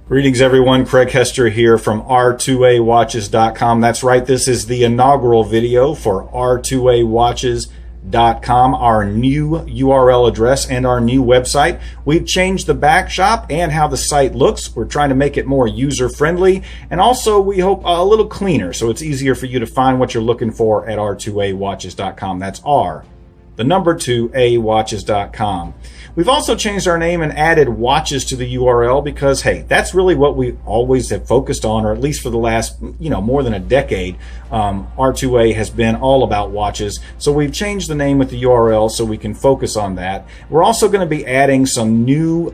Greetings everyone, Craig Hester here from R2AWatches.com. That's right, this is the inaugural video for R2AWatches.com, our new URL address and our new website. We've changed the back shop and how the site looks. We're trying to make it more user-friendly and also, we hope, a little cleaner so it's easier for you to find what you're looking for at R2AWatches.com. That's R2AWatches.com. We've also changed our name and added watches to the URL because, hey, that's really what we always have focused on, or at least for the last, more than a decade. R2A has been all about watches. So we've changed the name with the URL so we can focus on that. We're also going to be adding some new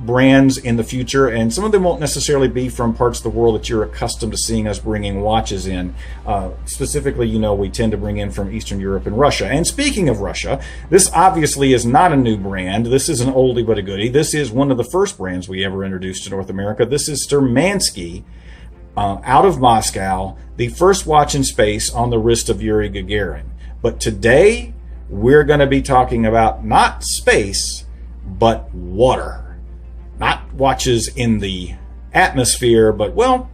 brands in the future, and some of them won't necessarily be from parts of the world that you're accustomed to seeing us bringing watches in. Specifically, we tend to bring in from Eastern Europe and Russia. And speaking of Russia, this obviously is not a new brand. This is an oldie but a goodie. This is one of the first brands we ever introduced to North America. This is Sturmanskie, out of Moscow, the first watch in space on the wrist of Yuri Gagarin. But today, we're going to be talking about not space, but water. Not watches in the atmosphere, but, well,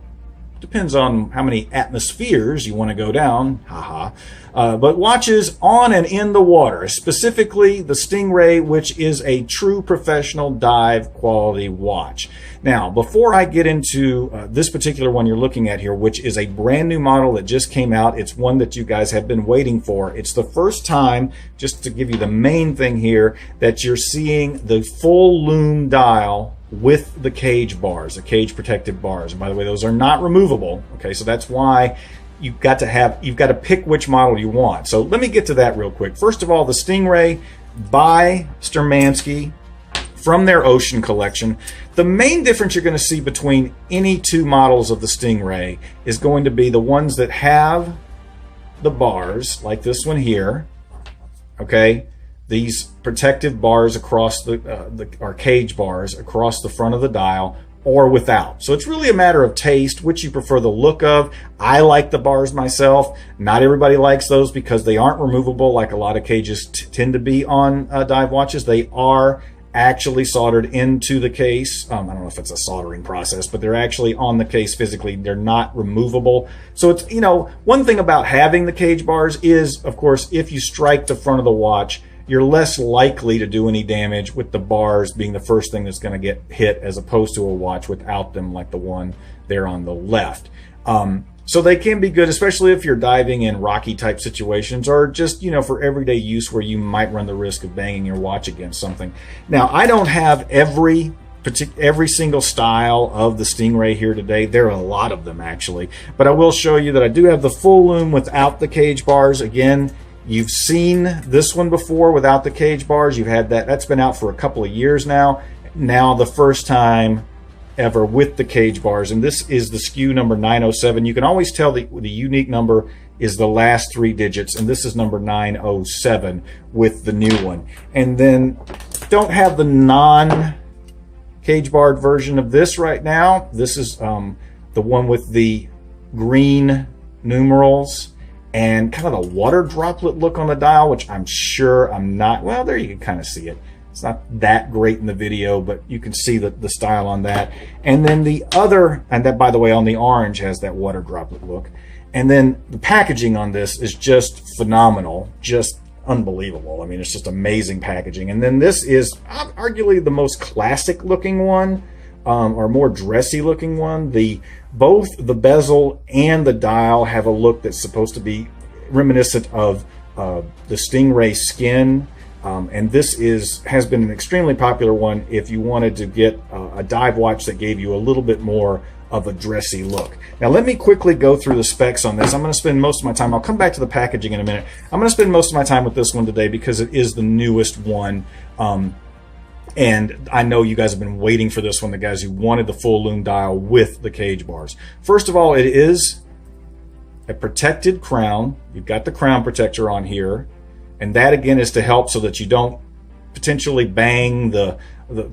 depends on how many atmospheres you want to go down. Haha. But watches on and in the water, specifically the Stingray, which is a true professional dive quality watch. Now, before I get into this particular one you're looking at here, which is a brand new model that just came out, it's one that you guys have been waiting for. It's the first time, just to give you the main thing here, that you're seeing the full lume dial with the cage bars, the cage protective bars. And by the way, those are not removable. Okay, so that's why you've got to pick which model you want. So let me get to that real quick. First of all, the Stingray by Sturmanskie from their Ocean collection. The main difference you're going to see between any two models of the Stingray is going to be the ones that have the bars, like this one here. Okay, these protective bars across or cage bars across the front of the dial, or without. So it's really a matter of taste, which you prefer the look of. I like the bars myself. Not everybody likes those because they aren't removable like a lot of cages tend to be on dive watches. They are actually soldered into the case. I don't know if it's a soldering process, but they're actually on the case physically. They're not removable. So it's, one thing about having the cage bars is, of course, if you strike the front of the watch, you're less likely to do any damage with the bars being the first thing that's going to get hit, as opposed to a watch without them, like the one there on the left. So they can be good, especially if you're diving in rocky type situations, or just, for everyday use where you might run the risk of banging your watch against something. Now, I don't have every single style of the Stingray here today. There are a lot of them actually, but I will show you that I do have the full lume without the cage bars. Again, you've seen this one before without the cage bars. You've had that. That's been out for a couple of years now. Now the first time ever with the cage bars, and this is the SKU number 907. You can always tell the unique number is the last three digits, and this is number 907 with the new one. And then don't have the non-cage barred version of this right now. This is the one with the green numerals and kind of the water droplet look on the dial, which I'm sure I'm not, well, there you can kind of see it. It's not that great in the video, but you can see the style on that. And then the other, and that, by the way, on the orange has that water droplet look. And then the packaging on this is just phenomenal, just unbelievable. I mean, it's just amazing packaging. And then this is arguably the most classic looking one, or more dressy looking one. Both the bezel and the dial have a look that's supposed to be reminiscent of the Stingray skin. And this has been an extremely popular one if you wanted to get a dive watch that gave you a little bit more of a dressy look. Now let me quickly go through the specs on this. I'm going to spend most of my time, I'll come back to the packaging in a minute. I'm going to spend most of my time with this one today because it is the newest one. And I know you guys have been waiting for this one, the guys who wanted the full lume dial with the cage bars. First of all, it is a protected crown. You've got the crown protector on here. And that, again, is to help so that you don't potentially bang the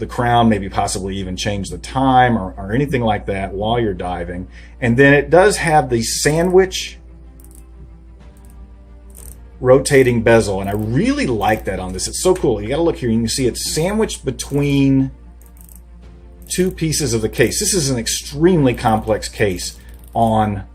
crown, maybe possibly even change the time or anything like that while you're diving. And then it does have the sandwich rotating bezel, and I really like that on this. It's so cool. You got to look here. You can see it's sandwiched between two pieces of the case. This is an extremely complex case on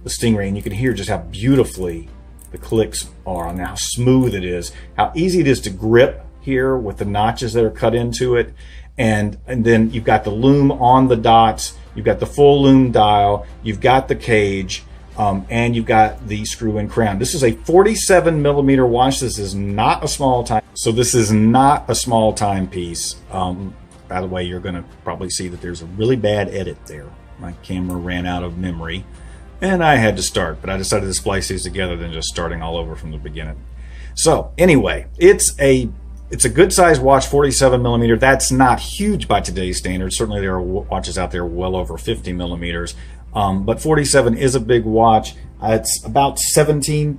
the Stingray, and you can hear just how beautifully the clicks are, and how smooth it is, how easy it is to grip here with the notches that are cut into it. And then you've got the loom on the dots, you've got the full loom dial, you've got the cage, and you've got the screw-in crown. This is a 47 millimeter watch. This is not a small time. So this is not a small timepiece. By the way, you're going to probably see that there's a really bad edit there. My camera ran out of memory, and I had to start, but I decided to splice these together than just starting all over from the beginning. So anyway, it's a good sized watch, 47 millimeter. That's not huge by today's standards. Certainly there are watches out there well over 50 millimeters. But 47 is a big watch. It's about 15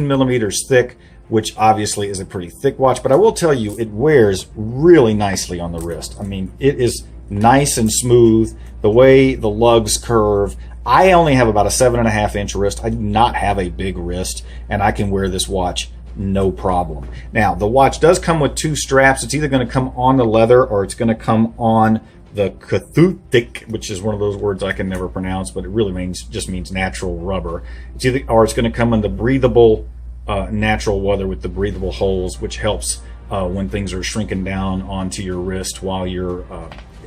millimeters thick, which obviously is a pretty thick watch. But I will tell you, it wears really nicely on the wrist. I mean, it is nice and smooth. The way the lugs curve. I only have about a 7.5 inch wrist. I do not have a big wrist, and I can wear this watch no problem. Now, the watch does come with two straps. It's either going to come on the leather or it's going to come on the cathutic, which is one of those words I can never pronounce, but it really just means natural rubber. It's either, or it's going to come in the breathable natural leather with the breathable holes, which helps when things are shrinking down onto your wrist while you're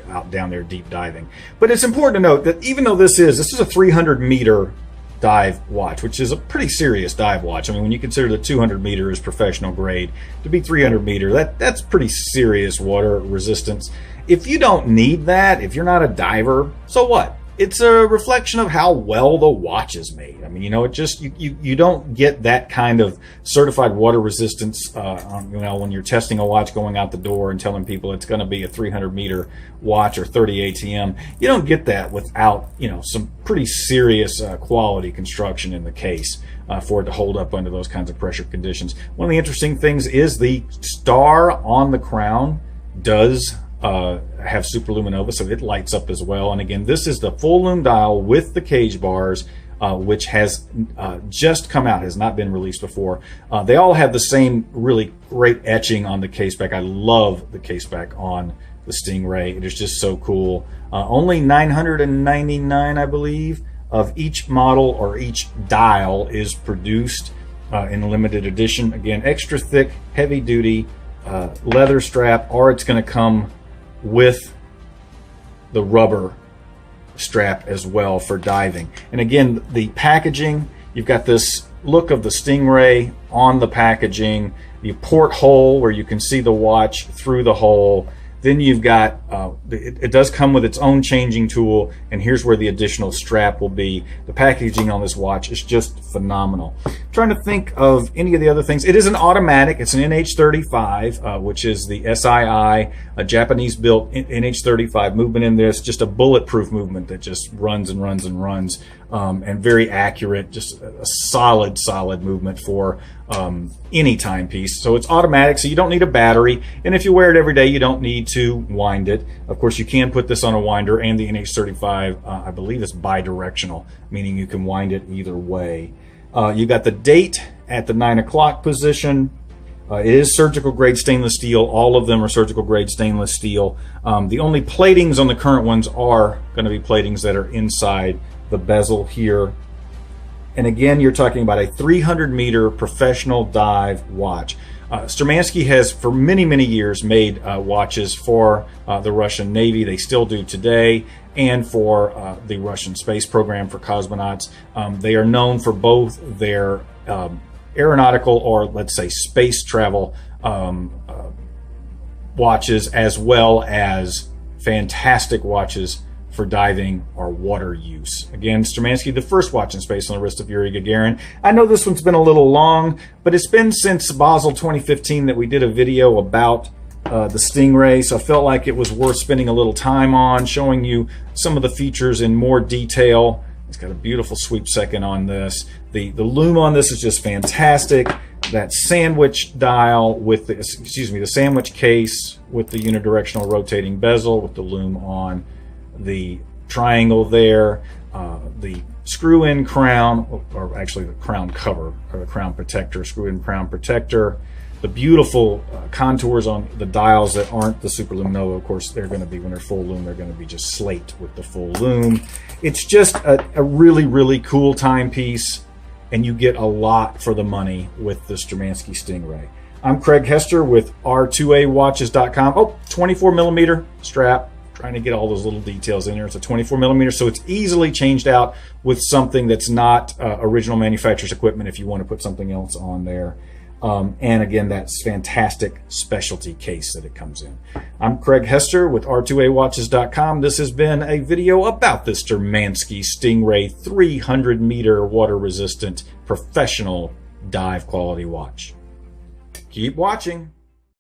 out down there deep diving. But it's important to note that even though this is a 300 meter dive watch, which is a pretty serious dive watch. I mean, when you consider the 200 meter is professional grade, to be 300 meter, that's pretty serious water resistance. If you don't need that, if you're not a diver, so what? It's a reflection of how well the watch is made. I mean, you know, it just, you don't get that kind of certified water resistance, you know, when you're testing a watch going out the door and telling people it's going to be a 300 meter watch or 30 ATM. You don't get that without, you know, some pretty serious quality construction in the case for it to hold up under those kinds of pressure conditions. One of the interesting things is the star on the crown does have superluminova, so it lights up as well. And again, this is the full loom dial with the cage bars, which has just come out, has not been released before. They all have the same really great etching on the case back. I love the case back on the Stingray. It is just so cool. Only 999, I believe, of each model or each dial is produced in limited edition. Again, extra thick, heavy duty leather strap, or it's going to come with the rubber strap as well for diving. And again, the packaging, you've got this look of the Stingray on the packaging, the port hole where you can see the watch through the hole. Then you've got, it does come with its own changing tool, and here's where the additional strap will be. The packaging on this watch is just phenomenal. I'm trying to think of any of the other things. It is an automatic. It's an NH35, which is the SII, a Japanese-built NH35 movement in this, just a bulletproof movement that just runs and runs and runs, and very accurate, just a solid movement for any timepiece. So it's automatic, so you don't need a battery, and if you wear it every day, you don't need to wind it. Of course, you can put this on a winder, and the NH35, I believe, is bidirectional, meaning you can wind it either way. You got the date at the 9 o'clock position. It is surgical grade stainless steel. All of them are surgical grade stainless steel. The only platings on the current ones are going to be platings that are inside the bezel here. And again, you're talking about a 300 meter professional dive watch. Sturmanskie has for many years made watches for the Russian Navy. They still do today, and for the Russian space program for cosmonauts. They are known for both their aeronautical, or let's say space travel watches, as well as fantastic watches for diving or water use. Again, Sturmanskie, the first watch in space on the wrist of Yuri Gagarin. I know this one's been a little long, but it's been since Basel 2015 that we did a video about the Stingray, so I felt like it was worth spending a little time on, showing you some of the features in more detail. It's got a beautiful sweep second on this. The loom on this is just fantastic. That sandwich dial with the, the sandwich case with the unidirectional rotating bezel with the loom on the triangle there, the screw-in crown, or actually the crown cover, or the crown protector, screw-in crown protector, The beautiful contours on the dials that aren't the Super Luminova. Of course, they're going to be, when they're full lume, they're going to be just slate with the full lume. It's just a really, really cool timepiece, and you get a lot for the money with the Sturmanskie Stingray. I'm Craig Hester with R2AWatches.com. Oh, 24 millimeter strap. Trying to get all those little details in there. It's a 24 millimeter, so it's easily changed out with something that's not original manufacturer's equipment if you want to put something else on there. And again, that's fantastic specialty case that it comes in. I'm Craig Hester with R2AWatches.com. This has been a video about the Sturmanskie Stingray 300 meter water resistant professional dive quality watch. Keep watching.